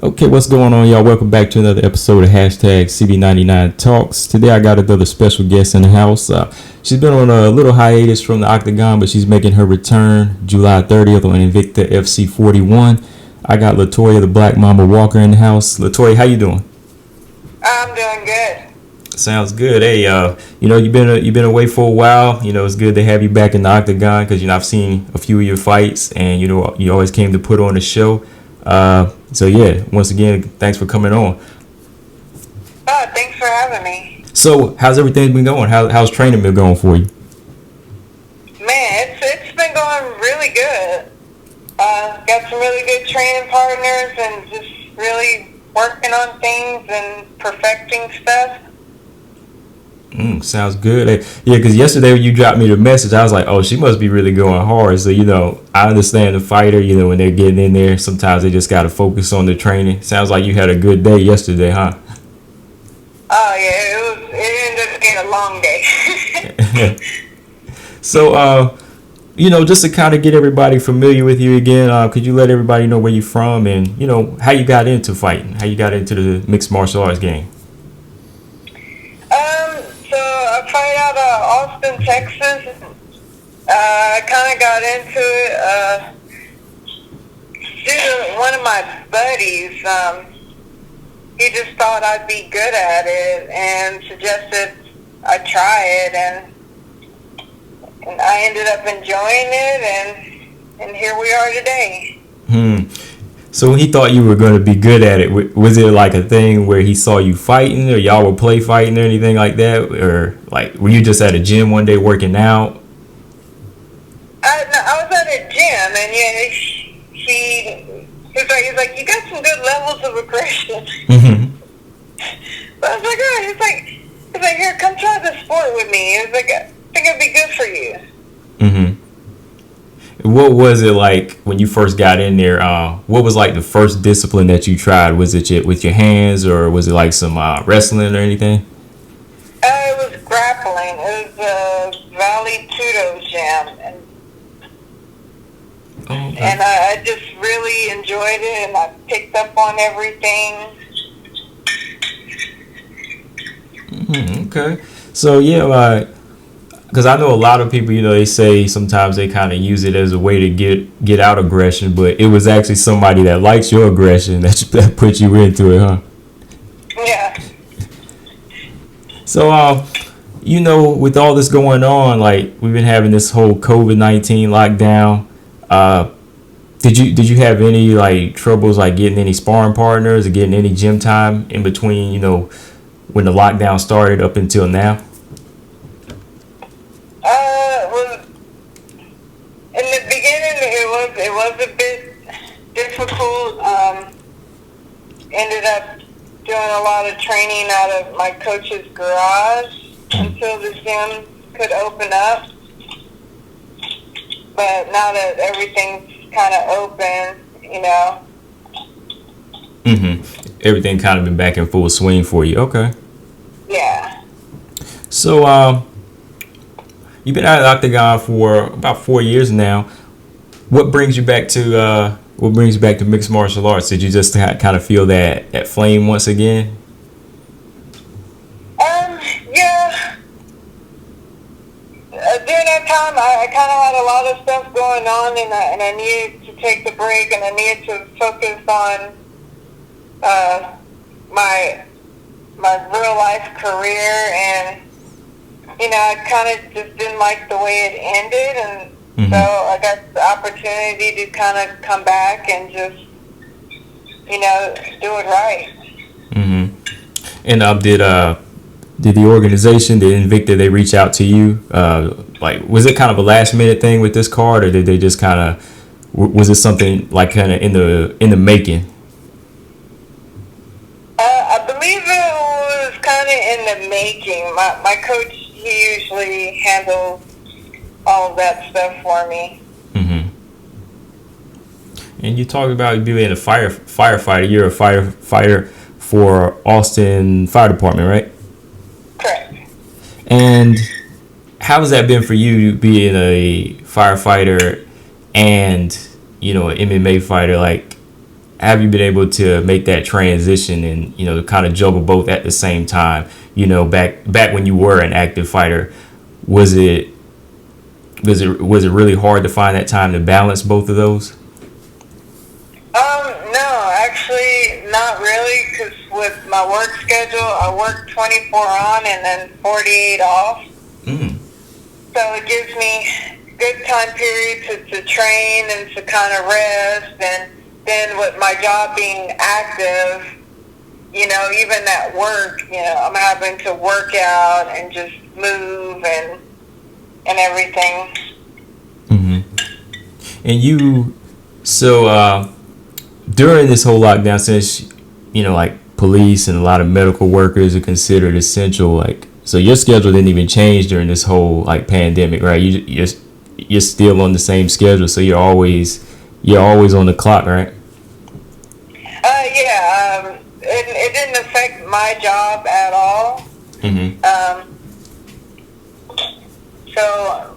Okay, what's going on, y'all? Welcome back to another episode of hashtag CB99 Talks. Today I got another special guest in the house. She's been on a little hiatus from the octagon, but she's making her return July 30th on Invicta FC 41. I got Latoya, the Black Mamba Walker, in the house. Latoya, how you doing? I'm doing good. Sounds good. Hey, you've been away for a while. It's good to have you back in the octagon because I've seen a few of your fights, and you always came to put on a show. So yeah, once again, thanks for coming on. Oh, thanks for having me. So how's everything been going? How's training been going for you? Man, it's been going really good. Got some really good training partners and just really working on things and perfecting stuff. Sounds good. Yeah, because yesterday when you dropped me the message, I was like, oh, she must be really going hard. So, I understand the fighter, when they're getting in there, sometimes they just got to focus on the training. Sounds like you had a good day yesterday, huh? Oh, yeah, it ended up being a long day. So, just to kind of get everybody familiar with you again, could you let everybody know where you're from and, how you got into fighting, how you got into the mixed martial arts game? I fight out of Austin, Texas. I kind of got into it due to one of my buddies. He just thought I'd be good at it and suggested I try it, and I ended up enjoying it, and here we are today. So when he thought you were going to be good at it, was it like a thing where he saw you fighting, or y'all would play fighting or anything like that? Or like, were you just at a gym one day working out? I was at a gym, and he's like, you got some good levels of aggression. Mm-hmm. But I was like, oh, he's like, here, come try the sport with me. He's like, I think it'd be good for you. Mm-hmm. What was it like when you first got in there? What was like the first discipline that you tried? Was it with your hands, or was it like some wrestling or anything? It was grappling. It was Valley Tudo Jam. And I just really enjoyed it, and I picked up on everything. Okay. So, yeah, because I know a lot of people, they say sometimes they kind of use it as a way to get out aggression, but it was actually somebody that likes your aggression that put you into it, huh? Yeah. So, with all this going on, like we've been having this whole COVID-19 lockdown, did you have any like troubles like getting any sparring partners or getting any gym time in between, when the lockdown started up until now? Well, in the beginning, it was a bit difficult. Ended up doing a lot of training out of my coach's garage until the gym could open up. But now that everything's kind of open, Everything kind of been back in full swing for you. Okay. Yeah. So, you've been out of the octagon for about 4 years now. What brings you back to mixed martial arts? Did you just kind of feel that flame once again? Yeah. During that time, I kind of had a lot of stuff going on, and I needed to take the break, and I needed to focus on my real life career, and I kind of just didn't like the way it ended, and so I got the opportunity to kind of come back and just do it right. And did the organization, did Invicta, they reach out to you? Like, was it kind of a last minute thing with this card, or did they just kind of, was it something like kind of in the making? I believe it was kind of in the making. My coach, he usually handles all of that stuff for me. And you talked about being a firefighter. You're a firefighter for Austin Fire Department, right? Correct. And how has that been for you, being a firefighter and, an MMA fighter? Like, have you been able to make that transition and, you know, kind of juggle both at the same time? You know, back when you were an active fighter, was it really hard to find that time to balance both of those? No, actually, not really, because with my work schedule, I work 24 on and then 48 off. So it gives me good time period to train and to kind of rest. And then with my job being active, you know, even at work, you know, I'm having to work out and just move and everything. And you, so during this whole lockdown, since, you know, like police and a lot of medical workers are considered essential, like, so your schedule didn't even change during this whole like pandemic, right? You're still on the same schedule, so you're always on the clock, right? Yeah. It didn't affect my job at all. So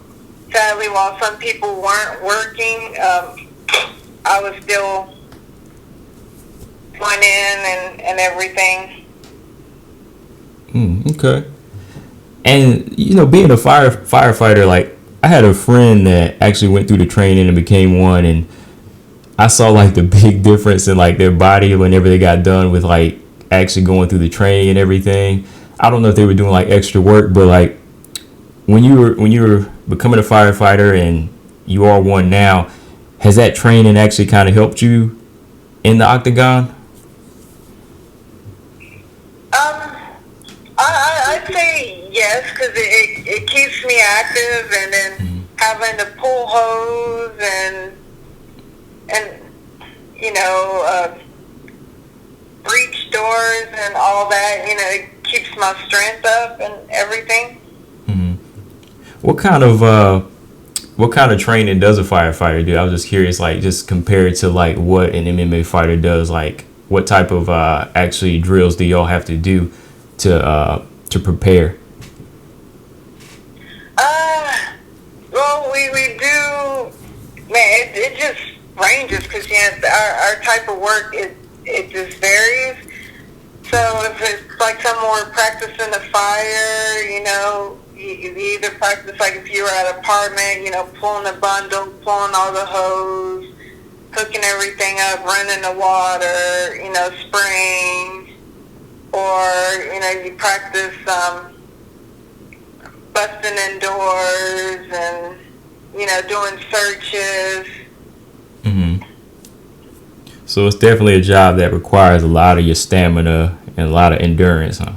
sadly, while some people weren't working, I was still going in and everything. Okay. And, you know, being a firefighter, like, I had a friend that actually went through the training and became one, and I saw like the big difference in like their body whenever they got done with like actually going through the training and everything. I don't know if they were doing like extra work, but like when you were becoming a firefighter and you are one now, has that training actually kind of helped you in the octagon? I'd say yes, because it keeps me active, and then having to pull hose and you know, breach doors and all that, you know, it keeps my strength up and everything. What kind of training does a firefighter do? I was just curious, like, just compared to like what an MMA fighter does, like what type of actually drills do y'all have to do to prepare? Well, we do, man, it just ranges, because, you know, our type of work, it just varies. So if it's like some more practicing the fire, you know, you either practice, like if you were at an apartment, you know, pulling the bundle, pulling all the hose, hooking everything up, running the water, you know, spraying, or, you know, you practice busting in doors and, you know, doing searches. So it's definitely a job that requires a lot of your stamina and a lot of endurance, huh?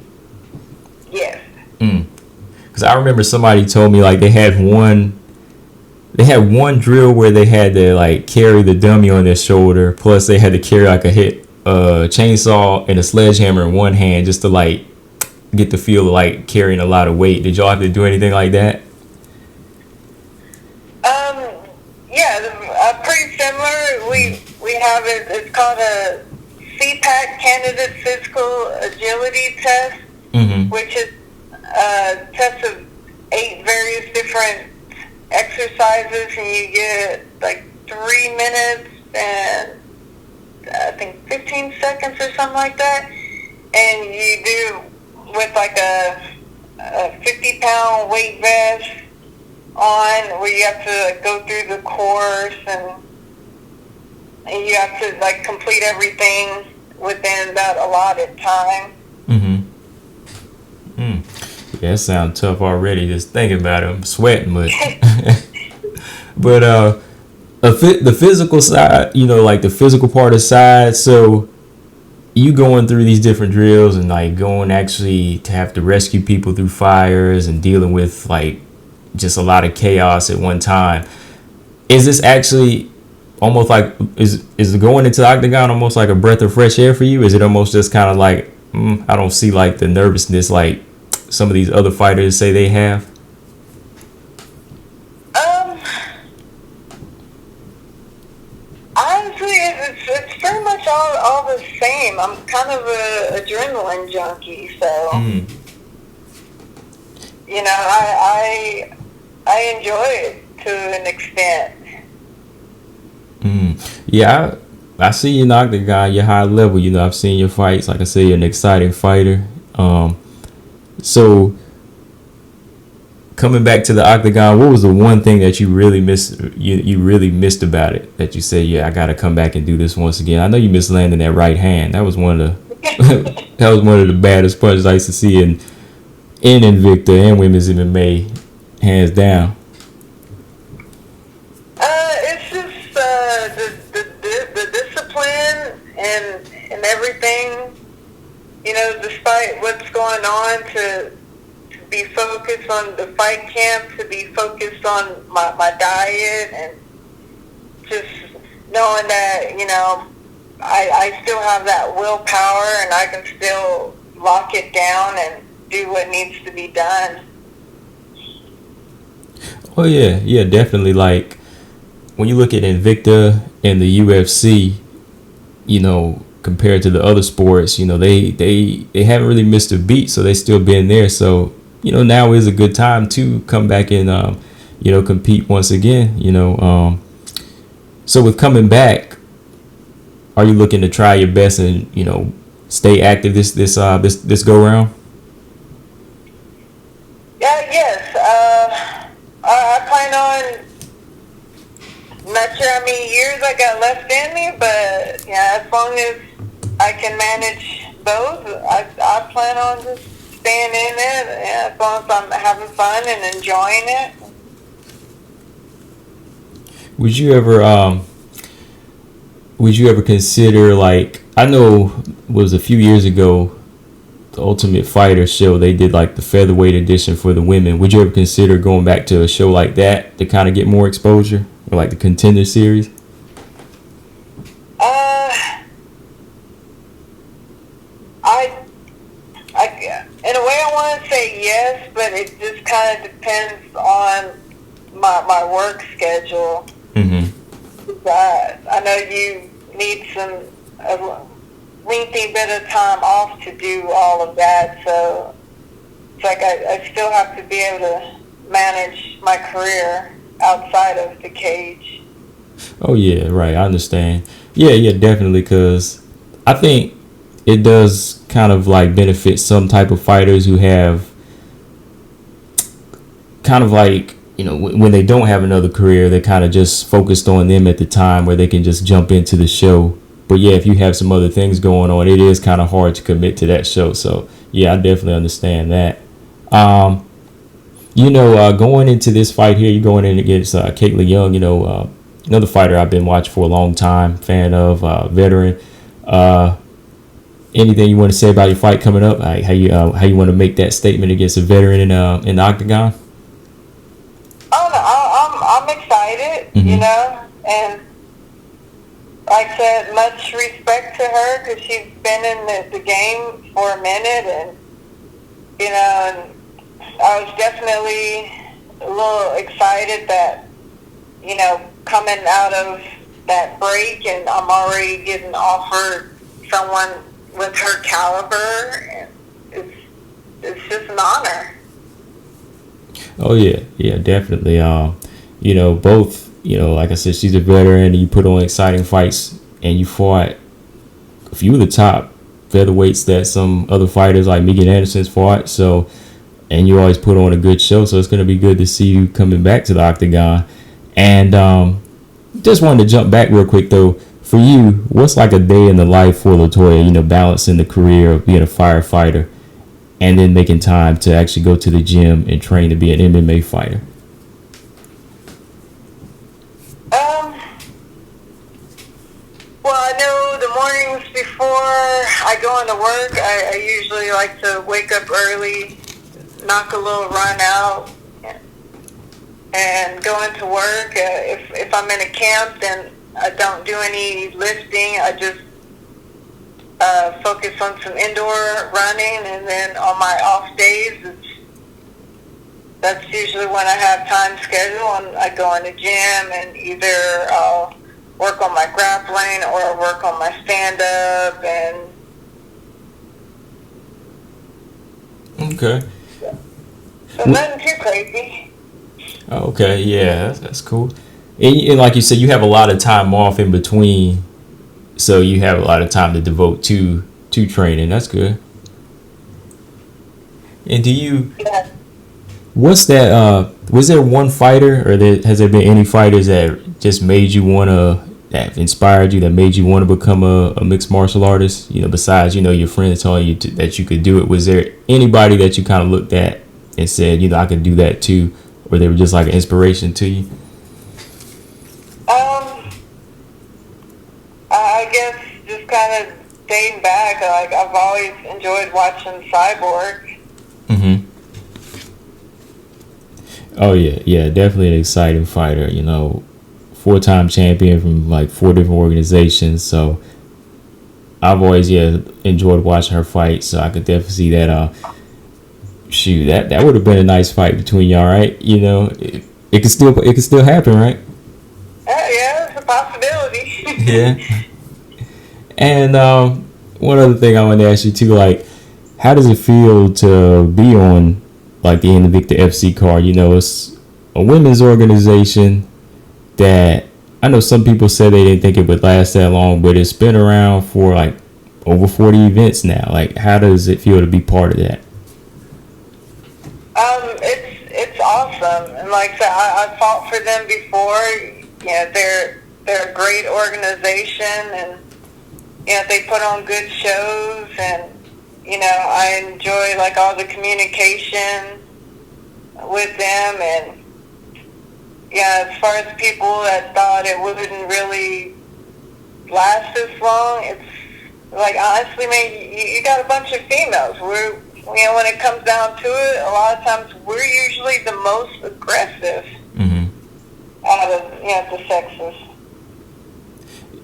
Yes. Because I remember somebody told me like they had one drill where they had to like carry the dummy on their shoulder, plus they had to carry like a chainsaw and a sledgehammer in one hand just to like get the feel of like carrying a lot of weight. Did y'all have to do anything like that? Yeah, pretty similar. We have it. It's called a Cpac, Candidate Physical Agility Test, which is a test of 8 various different exercises, and you get like 3 minutes and I think 15 seconds or something like that, and you do with like a 50-pound weight vest on, where you have to like, go through the course, and you have to like complete everything within that allotted time. Yeah, that sounds tough already. Just thinking about it, I'm sweating, but but the physical side, you know, like the physical part aside, so you going through these different drills and like going actually to have to rescue people through fires and dealing with like just a lot of chaos at one time. Is this actually almost like, is going into the octagon almost like a breath of fresh air for you? Is it almost just kind of like, I don't see like the nervousness like some of these other fighters say they have? Honestly, it's pretty much all the same. I'm kind of a adrenaline junkie, so you know, I enjoy it to an extent. Yeah, I see you in the octagon. You're high level. You know, I've seen your fights. Like I say, you're an exciting fighter. So coming back to the octagon, what was the one thing that you really missed? You really missed about it that you say, yeah, I got to come back and do this once again. I know you missed landing that right hand. That was one of the that was one of the baddest punches I used to see in Invicta and women's MMA, hands down. It's just the discipline and everything. You know, despite what's going on, to be focused on the fight camp, to be focused on my diet, and just knowing that, you know, I still have that willpower and I can still lock it down and do what needs to be done. Oh yeah, definitely. Like when you look at Invicta and the UFC, you know, compared to the other sports, you know, they haven't really missed a beat, so they still been there. So, you know, now is a good time to come back and you know, compete once again. You know, so with coming back, are you looking to try your best and, you know, stay active this go round? Yes. I plan on. Not sure how many years I got left in me, but yeah, as long as I can manage both, I plan on just staying in it. Yeah, as long as I'm having fun and enjoying it. Would you ever consider, like, I know it was a few years ago, the Ultimate Fighter show, they did like the featherweight edition for the women. Would you ever consider going back to a show like that to kind of get more exposure, or like the Contender Series? In a way, I want to say yes, but it just kind of depends on my work schedule. Mm-hmm. I know you need a lengthy bit of time off to do all of that, so it's like I still have to be able to manage my career outside of the cage. Oh yeah, right. I understand. Yeah, definitely. Because I think it does kind of like benefit some type of fighters who have kind of like, you know, when they don't have another career, they're kind of just focused on them at the time where they can just jump into the show. But yeah, if you have some other things going on, it is kind of hard to commit to that show. So yeah, I definitely understand that. You know, going into this fight here, you're going in against Caitlin Young, you know, another fighter I've been watching for a long time, fan of, veteran. Anything you want to say about your fight coming up? How you want to make that statement against a veteran in the octagon? Oh no, I'm excited, Mm-hmm. you know, and like I said, much respect to her because she's been in the game for a minute, and you know, and I was definitely a little excited that, you know, coming out of that break, and I'm already getting offered someone with her caliber, and it's just an honor. Oh yeah, definitely. You know, both, you know, like I said, she's a veteran. You put on exciting fights, and you fought a few of the top featherweights that some other fighters like Megan Anderson's fought. So, and you always put on a good show. So it's going to be good to see you coming back to the octagon. And just wanted to jump back real quick though. For you, what's like a day in the life for Latoya? You know, balancing the career of being a firefighter and then making time to actually go to the gym and train to be an MMA fighter. Well, I know the mornings before I go into work, I usually like to wake up early, knock a little run out, and go into work. If I'm in a camp, then I don't do any lifting. I just focus on some indoor running, and then on my off days, that's usually when I have time scheduled, and I go in the gym, and either I'll work on my grappling or work on my stand-up, and okay. So nothing too crazy. Okay, yeah, that's cool. And like you said, you have a lot of time off in between So you have a lot of time to devote to training. That's good. And do you? Yeah. What's that? Was there one fighter, or has there been any fighters that just made you wanna, that inspired you, that made you want to become a mixed martial artist? You know, besides your friends telling you that you could do it, was there anybody that you kind of looked at and said, I could do that too, or they were just like an inspiration to you? I guess just kind of dating back, like I've always enjoyed watching Cyborg. Mm-hmm. Oh yeah, definitely an exciting fighter. 4-time champion from like 4 different organizations. So I've always enjoyed watching her fight. So I could definitely see that. Shoot, that would have been a nice fight between y'all, right? It could still happen, right? Yeah, it's a possibility. Yeah. And one other thing I want to ask you too, like, how does it feel to be on like the Invicta FC card? It's a women's organization that I know some people said they didn't think it would last that long, but it's been around for like over 40 events now. Like, how does it feel to be part of that? It's awesome, and like I said, I fought for them before. Yeah, they're a great organization, and they put on good shows, and I enjoy like all the communication with them, and as far as people that thought it wouldn't really last this long, it's like, honestly, man, you got a bunch of females. When it comes down to it, a lot of times we're usually the most aggressive out of the sexes.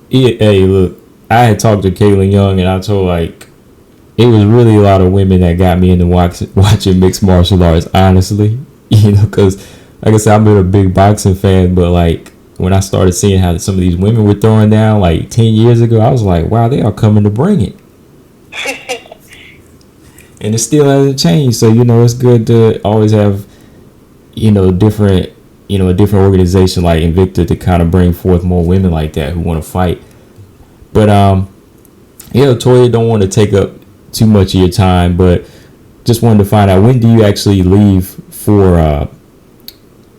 Yeah, hey, look, I had talked to Caitlin Young, and I told like it was really a lot of women that got me into watching mixed martial arts. Honestly, because like I said, I've been a big boxing fan, but like when I started seeing how some of these women were throwing down like 10 years ago, I was like, wow, they are coming to bring it. And it still hasn't changed. So, it's good to always have, a different organization like Invicta to kind of bring forth more women like that who want to fight. But, Toya, don't want to take up too much of your time, but just wanted to find out, when do you actually leave for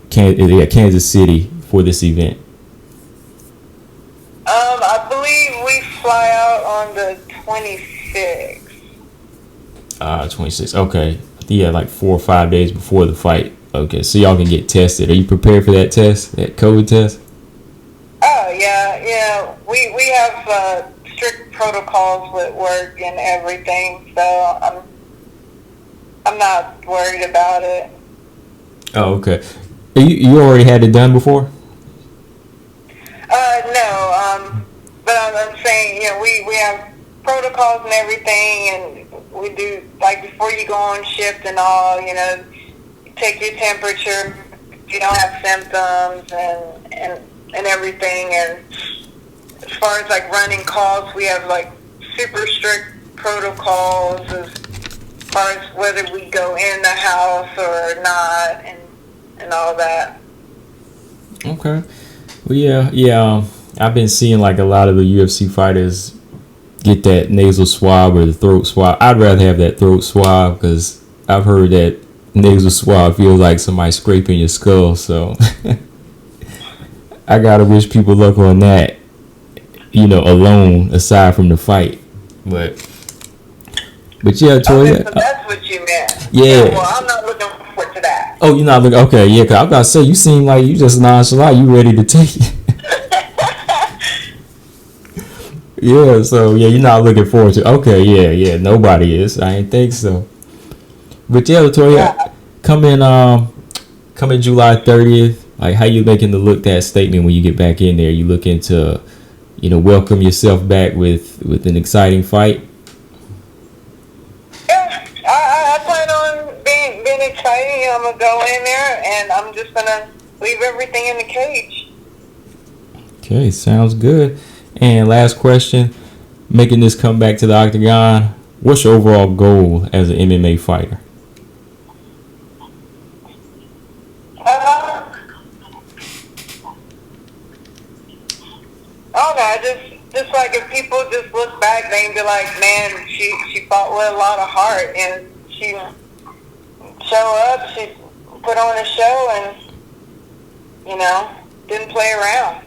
Kansas City for this event? I believe we fly out on the 26th. 26. Okay. Yeah, like 4 or 5 days before the fight. Okay, so y'all can get tested. Are you prepared for that test, that COVID test? Oh yeah. We have strict protocols with work and everything, so I'm not worried about it. Oh, okay. You already had it done before? No. But I'm saying, we have protocols and everything, and we do, like, before you go on shift and all, take your temperature if you don't have symptoms and everything. And as far as like running calls, we have like super strict protocols as far as whether we go in the house or not, and all that. Okay. Well, yeah. I've been seeing like a lot of the UFC fighters get that nasal swab or the throat swab. I'd rather have that throat swab because I've heard that nasal swab feels like somebody scraping your skull. So I gotta wish people luck on that, alone, aside from the fight. But yeah, Toya. Okay, so that's what you meant. Yeah. Well, I'm not looking forward to that. Oh, you're not looking. Okay, yeah. Cause I was about to say, you seem like you just nonchalant. You ready to take it? Yeah, so yeah, you're not looking forward to. Okay, yeah, nobody is. I didn't think so. But yeah, Latoya, coming July 30th. Like, how you making to look that statement when you get back in there? You looking to, welcome yourself back with an exciting fight? Yeah, I plan on being exciting. I'm gonna go in there and I'm just gonna leave everything in the cage. Okay, sounds good. And last question, making this comeback to the octagon, what's your overall goal as an MMA fighter? I don't know, just like if people they'd be like, man, she fought with a lot of heart, and she show up, she put on a show, and, you know, didn't play around.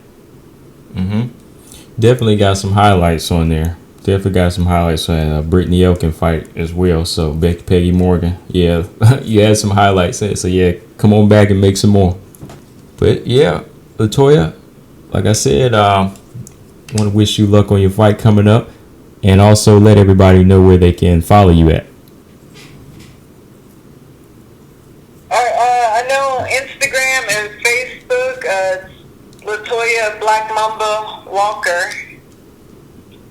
Definitely got some highlights on there. Definitely got some highlights on Brittany Elkin fight as well. So Peggy Morgan, yeah, you had some highlights in it. So yeah, come on back and make some more. But yeah, Latoya, like I said, want to wish you luck on your fight coming up, and also let everybody know where they can follow you at. I know Instagram and Facebook. Latoya Black Mamba Walker.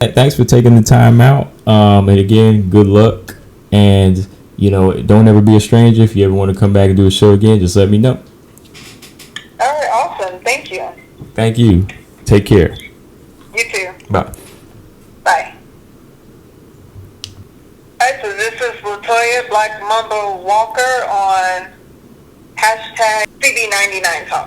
Thanks for taking the time out. And again, good luck. And, you know, don't ever be a stranger. If you ever want to come back and do a show again, just let me know. All right, awesome. Thank you. Thank you. Take care. You too. Bye. Bye. All right, so this is Latoya Black Mamba Walker on hashtag CB99 Talk.